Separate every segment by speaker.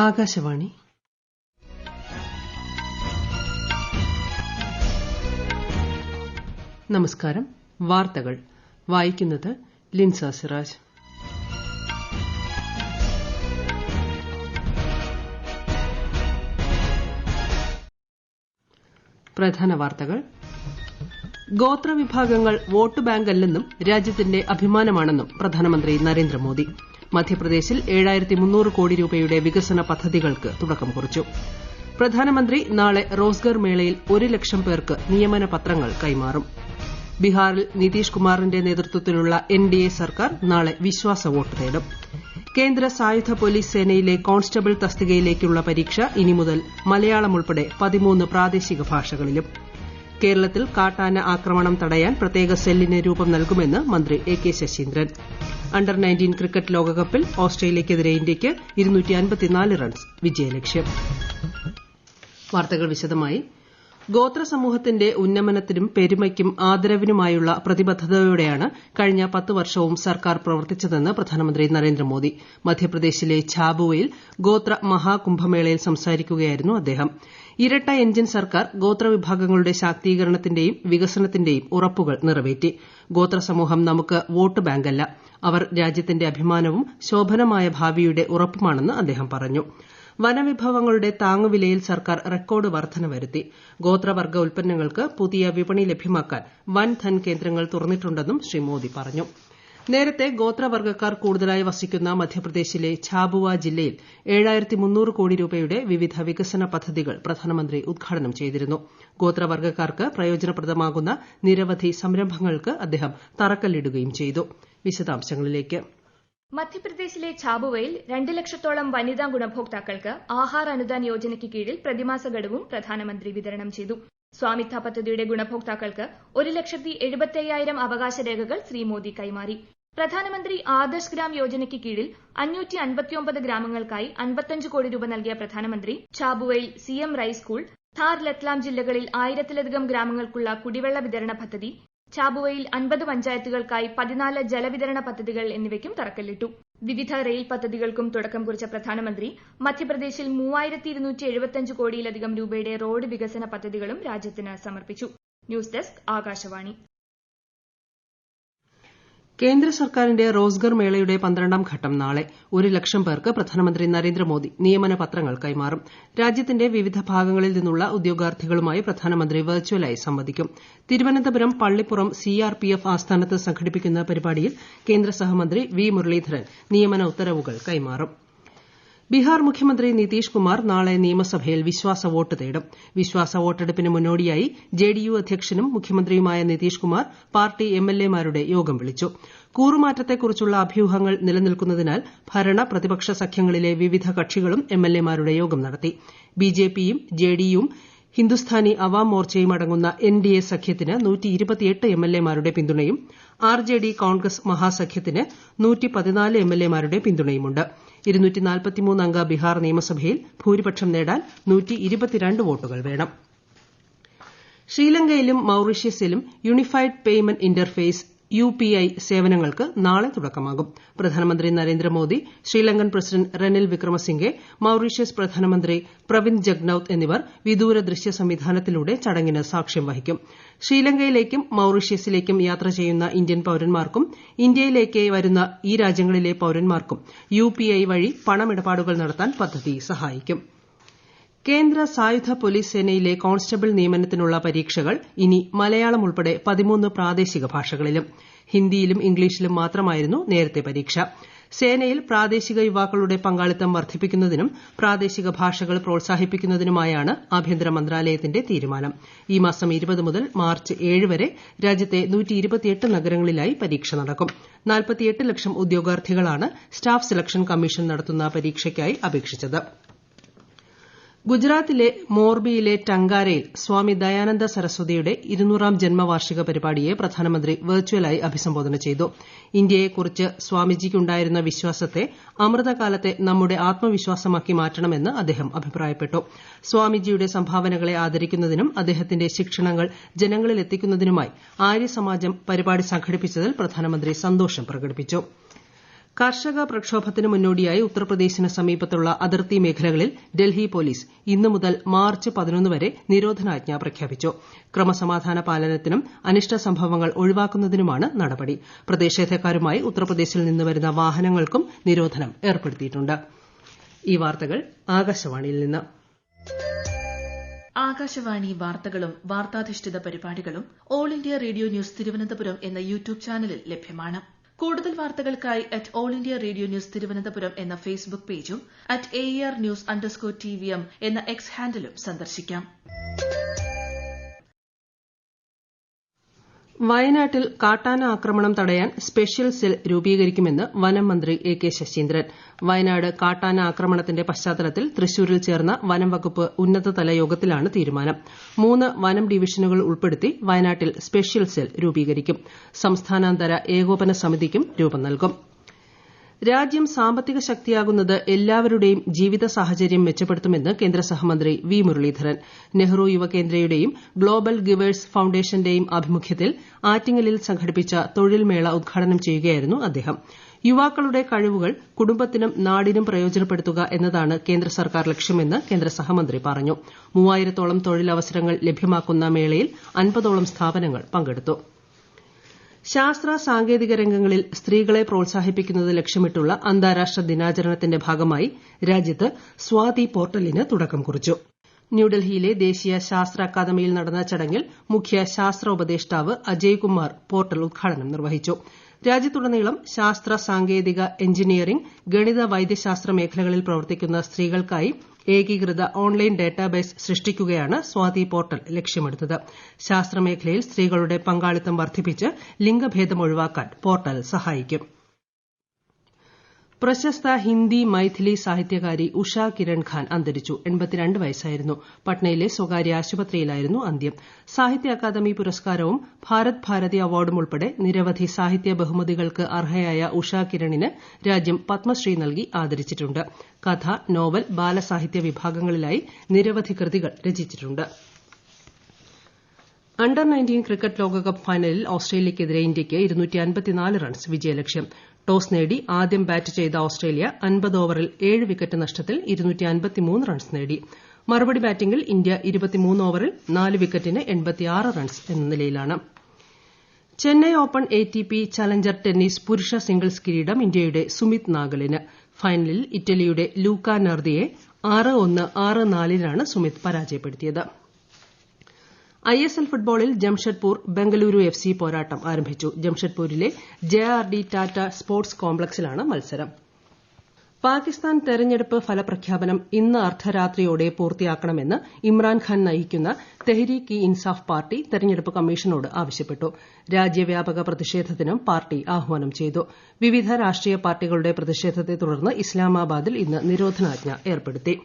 Speaker 1: ആകാശവാണി. നമസ്കാരം. വാർത്തകൾ വായിക്കുന്നത് ലിൻസ സിറാജ്. പ്രധാന വാർത്തകൾ. ഗോത്രവിഭാഗങ്ങൾ വോട്ട് ബാങ്കല്ലെന്നും രാജ്യത്തിന്റെ അഭിമാനമാണെന്നും പ്രധാനമന്ത്രി നരേന്ദ്രമോദി. മധ്യപ്രദേശിൽ 7300 കോടി രൂപയുടെ വികസന പദ്ധതികൾക്ക് തുടക്കം കുറിച്ചു. പ്രധാനമന്ത്രി നാളെ റോസ്ഗർ മേളയിൽ 1 ലക്ഷം പേർക്ക് നിയമന പത്രങ്ങൾ കൈമാറും. ബീഹാറിൽ നിതീഷ് കുമാറിന്റെ നേതൃത്വത്തിലുള്ള എൻഡിഎ സർക്കാർ നാളെ വിശ്വാസ വോട്ട് തേടും. കേന്ദ്ര സായുധ പോലീസ് സേനയിലെ കോൺസ്റ്റബിൾ തസ്തികയിലേക്കുള്ള പരീക്ഷ ഇനി മുതൽ മലയാളം ഉൾപ്പെടെ 13 പ്രാദേശിക ഭാഷകളിലും. കേരളത്തിൽ കാട്ടാന ആക്രമണം തടയാൻ പ്രത്യേക സെല്ലിന് രൂപം നൽകുമെന്ന് മന്ത്രി A K Saseendran. Under 19 cricket ലോകകപ്പിൽ ഓസ്ട്രേലിയയ്ക്കെതിരെ ഇന്ത്യയ്ക്ക് 254 റൺസ് വിജയലക്ഷ്യം. വാർത്തകൾ വിശദമായി. ഗോത്ര സമൂഹത്തിന്റെ ഉന്നമനത്തിനും പെരുമയ്ക്കും ആദരവിനുമായുള്ള പ്രതിബദ്ധതയോടെയാണ് കഴിഞ്ഞ 10 വർഷവും സർക്കാർ പ്രവർത്തിച്ചതെന്ന് പ്രധാനമന്ത്രി നരേന്ദ്രമോദി. മധ്യപ്രദേശിലെ ഛാബുവയിൽ ഗോത്ര മഹാകുംഭമേളയിൽ സംസാരിക്കുകയായിരുന്നു അദ്ദേഹം. ഇരട്ട എഞ്ചിൻ സർക്കാർ ഗോത്രവിഭാഗങ്ങളുടെ ശാക്തീകരണത്തിന്റെയും വികസനത്തിന്റെയും ഉറപ്പുകൾ നിറവേറ്റി. ഗോത്ര സമൂഹം നമുക്ക് വോട്ട് ബാങ്കല്ല, അവർ രാജ്യത്തിന്റെ അഭിമാനവും ശോഭനമായ ഭാവിയുടെ ഉറപ്പുമാണെന്ന് അദ്ദേഹം പറഞ്ഞു. വനവിഭവങ്ങളുടെ താങ്ങുവിലയിൽ സർക്കാർ റെക്കോർഡ് വർധന വരുത്തി. ഗോത്രവർഗ്ഗ ഉൽപ്പന്നങ്ങൾക്ക് പുതിയ വിപണി ലഭ്യമാക്കാൻ വൻധൻ കേന്ദ്രങ്ങൾ തുറന്നിട്ടുണ്ടെന്നും ശ്രീ മോദി പറഞ്ഞു. നേരത്തെ ഗോത്രവർഗ്ഗക്കാർ കൂടുതലായി വസിക്കുന്ന മധ്യപ്രദേശിലെ ഛാബുവ ജില്ലയിൽ 7300 കോടി രൂപയുടെ വിവിധ വികസന പദ്ധതികൾ പ്രധാനമന്ത്രി ഉദ്ഘാടനം ചെയ്തിരുന്നു. ഗോത്രവർഗ്ഗക്കാർക്ക് പ്രയോജനപ്രദമാകുന്ന നിരവധി സംരംഭങ്ങൾക്ക് അദ്ദേഹം തറക്കല്ലിടുകയും ചെയ്തു. വിശദാംശങ്ങളിലേക്ക്.
Speaker 2: മധ്യപ്രദേശിലെ ഛാബുവയിൽ 2 ലക്ഷത്തോളം വനിതാ ഗുണഭോക്താക്കൾക്ക് ആഹാർ അനുദാൻ യോജനയ്ക്ക് കീഴിൽ പ്രതിമാസ ഗഡുവും പ്രധാനമന്ത്രി വിതരണം ചെയ്തു. സ്വാമിത്വ പദ്ധതിയുടെ ഗുണഭോക്താക്കൾക്ക് 1,75,000 അവകാശ രേഖകൾ ശ്രീ മോദി കൈമാറി. പ്രധാനമന്ത്രി ആദർശ് ഗ്രാം യോജനയ്ക്ക് കീഴിൽ 559 ഗ്രാമങ്ങൾക്കായി 55 കോടി രൂപ നൽകിയ പ്രധാനമന്ത്രി ഛാബുവയിൽ സിഎം റൈസ് സ്കൂൾ, ധാർ ലത്ലാം ജില്ലകളിൽ 1000-ലധികം ഗ്രാമങ്ങൾക്കുള്ള കുടിവെള്ള വിതരണ പദ്ധതി, ഛാബുവയിൽ 50 പഞ്ചായത്തുകൾക്കായി 14 ജലവിതരണ പദ്ധതികൾ എന്നിവയ്ക്കും തറക്കല്ലിട്ടു. വിവിധ റെയിൽ പദ്ധതികൾക്കും തുടക്കം കുറിച്ച പ്രധാനമന്ത്രി മധ്യപ്രദേശിൽ 3275 കോടിയിലധികം രൂപയുടെ റോഡ് വികസന പദ്ധതികളും രാജ്യത്തിന് സമർപ്പിച്ചു. News desk Akashvani.
Speaker 1: കേന്ദ്ര സർക്കാരിന്റെ റോസ്ഗർ മേളയുടെ 12ാം ഘട്ടം നാളെ. 1 ലക്ഷം പേർക്ക് പ്രധാനമന്ത്രി നരേന്ദ്രമോദി നിയമന പത്രങ്ങൾ കൈമാറും. രാജ്യത്തിന്റെ വിവിധ ഭാഗങ്ങളിൽ നിന്നുള്ള ഉദ്യോഗാർത്ഥികളുമായി പ്രധാനമന്ത്രി വെർച്വലായി സംവദിക്കും. തിരുവനന്തപുരം പള്ളിപ്പുറം CRPF ആസ്ഥാനത്ത് സംഘടിപ്പിക്കുന്ന പരിപാടിയിൽ കേന്ദ്ര സഹമന്ത്രി വി മുരളീധരൻ നിയമന ഉത്തരവുകൾ കൈമാറും. ബീഹാർ മുഖ്യമന്ത്രി നിതീഷ് കുമാർ നാളെ നിയമസഭയിൽ വിശ്വാസ വോട്ട് തേടും. വിശ്വാസ വോട്ടെടുപ്പിന് മുന്നോടിയായി JDU അധ്യക്ഷനും മുഖ്യമന്ത്രിയുമായ നിതീഷ് കുമാർ പാർട്ടി MLA-മാരുടെ യോഗം വിളിച്ചു. കൂറുമാറ്റത്തെക്കുറിച്ചുള്ള അഭ്യൂഹങ്ങൾ നിലനിൽക്കുന്നതിനാൽ ഭരണ പ്രതിപക്ഷ സഖ്യങ്ങളിലെ വിവിധ കക്ഷികളും MLA-മാരുടെ യോഗം നടത്തി. BJPയും JDUവും ഹിന്ദുസ്ഥാനി അവാം മോർച്ചയും അടങ്ങുന്ന NDA സഖ്യത്തിന് 128 MLA-മാരുടെ പിന്തുണയും RJD കോൺഗ്രസ് മഹാസഖ്യത്തിന് 114 MLA-മാരുടെ പിന്തുണയുമുണ്ട്. 243 അംഗ ബീഹാർ നിയമസഭയിൽ ഭൂരിപക്ഷം നേടാൻ 122 വോട്ടുകൾ വേണം. ശ്രീലങ്കയിലും മൌറീഷ്യസിലും യൂണിഫൈഡ് പേയ്മെന്റ് ഇന്റർഫേസ് UPI സേവനങ്ങൾക്ക് നാളെ തുടക്കമാകും. പ്രധാനമന്ത്രി നരേന്ദ്രമോദി, ശ്രീലങ്കൻ പ്രസിഡന്റ് റനിൽ വിക്രമസിംഗെ, മൌറീഷ്യസ് പ്രധാനമന്ത്രി പ്രവിന്ദ് ജഗ്നൌത്ത് എന്നിവർ വിദൂര ദൃശ്യ സംവിധാനത്തിലൂടെ ചടങ്ങിന് സാക്ഷ്യം വഹിക്കും. ശ്രീലങ്കയിലേക്കും മൌറീഷ്യസിലേക്കും യാത്ര ചെയ്യുന്ന ഇന്ത്യൻ പൌരന്മാർക്കും ഇന്ത്യയിലേക്ക് വരുന്ന ഈ രാജ്യങ്ങളിലെ പൌരന്മാർക്കും UPI വഴി പണമിടപാടുകൾ നടത്താൻ പദ്ധതി സഹായിക്കും. കേന്ദ്ര സായുധ പോലീസ് സേനയിലെ കോൺസ്റ്റബിൾ നിയമനത്തിനുള്ള പരീക്ഷകൾ ഇനി മലയാളം ഉൾപ്പെടെ 13 പ്രാദേശിക ഭാഷകളിലും. ഹിന്ദിയിലും ഇംഗ്ലീഷിലും മാത്രമായിരുന്നു നേരത്തെ പരീക്ഷ. സേനയിൽ പ്രാദേശിക യുവാക്കളുടെ പങ്കാളിത്തം വർദ്ധിപ്പിക്കുന്നതിനും പ്രാദേശിക ഭാഷകൾ പ്രോത്സാഹിപ്പിക്കുന്നതിനുമായാണ് ആഭ്യന്തര മന്ത്രാലയത്തിന്റെ തീരുമാനം. ഈ മാസം 20 മുതൽ മാർച്ച് 7 വരെ രാജ്യത്തെ 128 നഗരങ്ങളിലായി പരീക്ഷ നടക്കും. 48 ലക്ഷം ഉദ്യോഗാർത്ഥികളാണ് സ്റ്റാഫ് സെലക്ഷൻ കമ്മീഷൻ നടത്തുന്ന പരീക്ഷയ്ക്കായി അപേക്ഷിച്ചത്. ഗുജറാത്തിലെ മോർബിയിലെ ടങ്കാരയിൽ സ്വാമി ദയാനന്ദ സരസ്വതിയുടെ 200ാം ജന്മവാർഷിക പരിപാടിയെ പ്രധാനമന്ത്രി വെർച്വലായി അഭിസംബോധന ചെയ്തു. ഇന്ത്യയെക്കുറിച്ച് സ്വാമിജിക്കുണ്ടായിരുന്ന വിശ്വാസത്തെ അമൃതകാലത്തെ നമ്മുടെ ആത്മവിശ്വാസമാക്കി മാറ്റണമെന്ന് അദ്ദേഹം അഭിപ്രായപ്പെട്ടു. സ്വാമിജിയുടെ സംഭാവനകളെ ആദരിക്കുന്നതിനും അദ്ദേഹത്തിന്റെ ശിക്ഷണങ്ങൾ ജനങ്ങളിലെത്തിക്കുന്നതിനുമായി ആര്യസമാജം പരിപാടി സംഘടിപ്പിച്ചതിൽ പ്രധാനമന്ത്രി സന്തോഷം പ്രകടിപ്പിച്ചു. കർഷക പ്രക്ഷോഭത്തിന് മുന്നോടിയായി ഉത്തർപ്രദേശിന് സമീപത്തുള്ള അതിർത്തി മേഖലകളിൽ ഡൽഹി പോലീസ് ഇന്നു മുതൽ മാർച്ച് 11 വരെ നിരോധനാജ്ഞ പ്രഖ്യാപിച്ചു. ക്രമസമാധാന പാലനത്തിനും അനിഷ്ട സംഭവങ്ങൾ ഒഴിവാക്കുന്നതിനുമാണ് നടപടി. പ്രതിഷേധക്കാരുമായി ഉത്തർപ്രദേശിൽ നിന്ന് വരുന്ന വാഹനങ്ങൾക്കും നിരോധനം ഏർപ്പെടുത്തിയിട്ടുണ്ട്. ഈ വാർത്തകൾ ആകാശവാണിയിൽ നിന്ന്.
Speaker 3: ആകാശവാണി വാർത്തകളും വാർത്താധിഷ്ഠിത പരിപാടികളും all India radio news Thiruvananthapuram എന്ന യൂട്യൂബ് ചാനലിൽ ലഭ്യമാണ്. കൂടുതൽ വാർത്തകൾക്കായി @all India radio news Thiruvananthapuram എന്ന ഫേസ്ബുക്ക് പേജും @AER_News_TVM എന്ന എക്സ് ഹാൻഡിലും സന്ദർശിക്കാം.
Speaker 1: വയനാട്ടിൽ കാട്ടാന ആക്രമണം തടയാൻ സ്പെഷ്യൽ സെൽ രൂപീകരിക്കുമെന്ന് വനം മന്ത്രി എ കെ ശശീന്ദ്രൻ. വയനാട് കാട്ടാന ആക്രമണത്തിന്റെ പശ്ചാത്തലത്തിൽ തൃശൂരിൽ ചേർന്ന വനം വകുപ്പ് ഉന്നതതല യോഗത്തിലാണ് തീരുമാനം. 3 വനം ഡിവിഷനുകൾ ഉൾപ്പെടുത്തി വയനാട്ടിൽ സ്പെഷ്യൽ സെൽ രൂപീകരിക്കും. സംസ്ഥാനാന്തര ഏകോപന സമിതിക്കും രൂപം നൽകും. രാജ്യം സാമ്പത്തിക ശക്തിയാകുന്നത് എല്ലാവരുടെയും ജീവിത സാഹചര്യം മെച്ചപ്പെടുത്തുമെന്ന് കേന്ദ്ര സഹമന്ത്രി വി മുരളീധരൻ. നെഹ്റു യുവകേന്ദ്രയുടെയും ഗ്ലോബൽ ഗിവേഴ്സ് ഫൌണ്ടേഷന്റെയും ആഭിമുഖ്യത്തിൽ ആറ്റിങ്ങലിൽ സംഘടിപ്പിച്ച തൊഴിൽ മേള ഉദ്ഘാടനം ചെയ്യുകയായിരുന്നു അദ്ദേഹം. യുവാക്കളുടെ കഴിവുകൾ കുടുംബത്തിനും നാടിനും പ്രയോജനപ്പെടുത്തുക എന്നതാണ് കേന്ദ്ര സർക്കാർ ലക്ഷ്യമെന്ന് കേന്ദ്ര സഹമന്ത്രി പറഞ്ഞു. 3000-ഓളം തൊഴിലവസരങ്ങൾ ലഭ്യമാക്കുന്ന മേളയിൽ 50ഓളം സ്ഥാപനങ്ങൾ പങ്കെടുത്തു. ശാസ്ത്ര സാങ്കേതിക രംഗങ്ങളിൽ സ്ത്രീകളെ പ്രോത്സാഹിപ്പിക്കുന്നത് ലക്ഷ്യമിട്ടുള്ള അന്താരാഷ്ട്ര ദിനാചരണത്തിന്റെ ഭാഗമായി രാജ്യത്ത് സ്വാതി പോർട്ടലിന് തുടക്കം കുറിച്ചു. ന്യൂഡൽഹിയിലെ ദേശീയ ശാസ്ത്ര അക്കാദമിയിൽ നടന്ന ചടങ്ങിൽ മുഖ്യ ശാസ്ത്ര ഉപദേഷ്ടാവ് അജയ് കുമാർ പോർട്ടൽ ഉദ്ഘാടനം നിർവഹിച്ചു. രാജ്യത്തുടനീളം ശാസ്ത്ര സാങ്കേതിക എഞ്ചിനീയറിംഗ് ഗണിത വൈദ്യശാസ്ത്ര മേഖലകളിൽ പ്രവർത്തിക്കുന്ന സ്ത്രീകൾക്കായി ഏകീകൃത ഓൺലൈൻ ഡാറ്റാബേസ് സൃഷ്ടിക്കുകയാണ് സ്വാതി പോർട്ടൽ ലക്ഷ്യമിടുന്നത്. ശാസ്ത്രമേഖലയിൽ സ്ത്രീകളുടെ പങ്കാളിത്തം വർദ്ധിപ്പിച്ച് ലിംഗഭേദം ഒഴിവാക്കാൻ പോർട്ടൽ സഹായിക്കും. പ്രശസ്ത ഹിന്ദി മൈഥിലി സാഹിത്യകാരി ഉഷ കിരൺ ഖാൻ അന്തരിച്ചു. 82 വയസ്സായിരുന്നു. പട്നയിലെ സ്വകാര്യ ആശുപത്രിയിലായിരുന്നു അന്ത്യം. സാഹിത്യ അക്കാദമി പുരസ്കാരവും ഭാരത് ഭാരതി അവാർഡും ഉൾപ്പെടെ നിരവധി സാഹിത്യ ബഹുമതികൾക്ക് അർഹയായ ഉഷ കിരണിന് രാജ്യം പത്മശ്രീ നൽകി ആദരിച്ചിട്ടുണ്ട്. കഥ, നോവൽ, ബാലസാഹിത്യ വിഭാഗങ്ങളിലായി നിരവധി കൃതികൾ രചിച്ചിട്ടുണ്ട്. അണ്ടർ-19 ക്രിക്കറ്റ് ലോകകപ്പ് ഫൈനലിൽ ഓസ്ട്രേലിയയ്ക്കെതിരെ ഇന്ത്യയ്ക്ക് 254 റൺസ് വിജയലക്ഷ്യം. ടോസ് നേടി ആദ്യം ബാറ്റ് ചെയ്ത ഓസ്ട്രേലിയ 50 ഓവറിൽ 7 വിക്കറ്റ് നഷ്ടത്തിൽ 253 റൺസ് നേടി. മറുപടി ബാറ്റിംഗിൽ ഇന്ത്യ 23 ഓവറിൽ 4 വിക്കറ്റിന് 86 റൺസ് എന്ന നിലയിലാണ്. Chennai open ATP challenger tennis പുരുഷ സിംഗിൾസ് കിരീടം ഇന്ത്യയുടെ സുമിത് നാഗലിന്. ഫൈനലിൽ ഇറ്റലിയുടെ ലൂക്ക നർദിയെ 6-1, 6-4-നാണ് സുമിത് പരാജയപ്പെടുത്തിയത്. ISL ഫുട്ബോളിൽ ജംഷഡ്പൂർ ബംഗളൂരു FC പോരാട്ടം ആരംഭിച്ചു. ജംഷഡ്പൂരിലെ JRD ടാറ്റ സ്പോർട്സ് കോംപ്ലക്സിലാണ് മത്സരം. പാകിസ്ഥാൻ തെരഞ്ഞെടുപ്പ് ഫലപ്രഖ്യാപനം ഇന്ന് അർദ്ധരാത്രിയോടെ പൂർത്തിയാക്കണമെന്ന് ഇമ്രാൻഖാൻ നയിക്കുന്ന തെഹ്രീക്ക്-ഇ-ഇൻസാഫ് പാർട്ടി തെരഞ്ഞെടുപ്പ് കമ്മീഷനോട് ആവശ്യപ്പെട്ടു. രാജ്യവ്യാപക പ്രതിഷേധത്തിനും പാർട്ടി ആഹ്വാനം ചെയ്തു. വിവിധ രാഷ്ട്രീയ പാർട്ടികളുടെ പ്രതിഷേധത്തെ തുടർന്ന് ഇസ്ലാമാബാദിൽ ഇന്ന് നിരോധനാജ്ഞ ഏർപ്പെടുത്തി.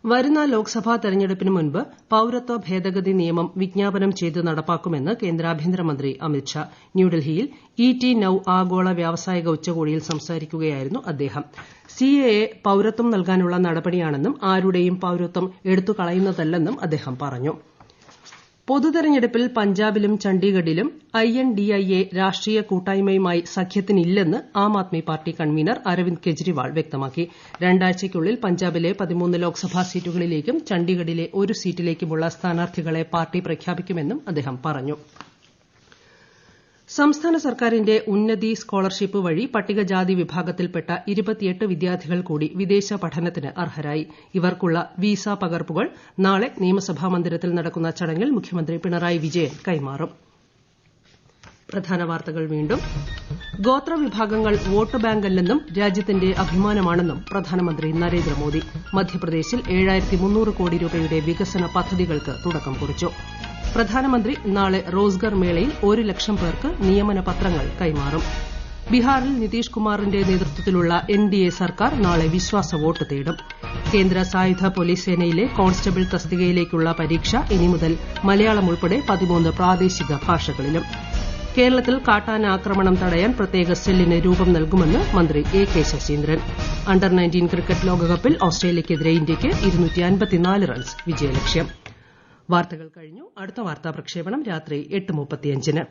Speaker 1: വരുന്ന ലോക്സഭാ തെരഞ്ഞെടുപ്പിന് മുൻപ് പൌരത്വ ഭേദഗതി നിയമം വിജ്ഞാപനം ചെയ്ത് നടപ്പാക്കുമെന്ന് കേന്ദ്ര ആഭ്യന്തരമന്ത്രി അമിത്ഷാ. ന്യൂഡൽഹിയിൽ ET Now ആഗോള വ്യാവസായിക ഉച്ചകോടിയിൽ സംസാരിക്കുകയായിരുന്നു അദ്ദേഹം. CAA പൌരത്വം നൽകാനുള്ള നടപടിയാണെന്നും ആരുടെയും പൌരത്വം എടുത്തുകളയുന്നതല്ലെന്നും അദ്ദേഹം പറഞ്ഞു. പൊതുതെരഞ്ഞെടുപ്പിൽ പഞ്ചാബിലും ചണ്ഡീഗഡിലും INDIA രാഷ്ട്രീയ കൂട്ടായ്മയുമായി സഖ്യത്തിനില്ലെന്ന് ആം ആദ്മി പാർട്ടി കൺവീനർ അരവിന്ദ് കെജ്രിവാൾ വ്യക്തമാക്കി. 2 ആഴ്ചയ്ക്കുള്ളിൽ പഞ്ചാബിലെ 13 ലോക്സഭാ സീറ്റുകളിലേക്കും ചണ്ഡീഗഡിലെ 1 സീറ്റിലേക്കുമുള്ള സ്ഥാനാർത്ഥികളെ പാർട്ടി പ്രഖ്യാപിക്കുമെന്നും അദ്ദേഹം പറഞ്ഞു. സംസ്ഥാന സർക്കാരിന്റെ ഉന്നതി സ്കോളർഷിപ്പ് വഴി പട്ടികജാതി വിഭാഗത്തിൽപ്പെട്ട 28 വിദ്യാർത്ഥികൾ കൂടി വിദേശ പഠനത്തിന് അർഹരായി. ഇവർക്കുള്ള വിസ പകർപ്പുകൾ നാളെ നിയമസഭാ മന്ദിരത്തിൽ നടക്കുന്ന ചടങ്ങിൽ മുഖ്യമന്ത്രി പിണറായി വിജയൻ കൈമാറും. പ്രധാന വാർത്തകൾ വീണ്ടും. ഗോത്രവിഭാഗങ്ങൾ വോട്ട് ബാങ്കല്ലെന്നും രാജ്യത്തിന്റെ അഭിമാനമാണെന്നും പ്രധാനമന്ത്രി നരേന്ദ്രമോദി. മധ്യപ്രദേശിൽ 7300 കോടി രൂപയുടെ വികസന പദ്ധതികൾക്ക് തുടക്കം കുറിച്ചു. പ്രധാനമന്ത്രി നാളെ റോസ്ഗർ മേളയിൽ 1 ലക്ഷം പേർക്ക് നിയമന പത്രങ്ങൾ കൈമാറും. ബീഹാറിൽ നിതീഷ് കുമാറിന്റെ നേതൃത്വത്തിലുള്ള NDA സർക്കാർ നാളെ വിശ്വാസ വോട്ട് തേടും. കേന്ദ്ര സായുധ പോലീസ് സേനയിലെ കോൺസ്റ്റബിൾ തസ്തികയിലേക്കുള്ള പരീക്ഷ ഇനി മുതൽ മലയാളം ഉൾപ്പെടെ 13 പ്രാദേശിക ഭാഷകളിലും. കേരളത്തിൽ കാട്ടാന ആക്രമണം തടയാൻ പ്രത്യേക സെല്ലിന് രൂപം നൽകുമെന്ന് മന്ത്രി A K Saseendran. Under-19 cricket ലോകകപ്പിൽ ഓസ്ട്രേലിയയ്ക്കെതിരെ ഇന്ത്യയ്ക്ക് 254 റൺസ് വിജയലക്ഷ്യം. വാർത്തകൾ കഴിഞ്ഞു. അടുത്ത വാർത്താ പ്രക്ഷേപണം രാത്രി 8:35-ന്.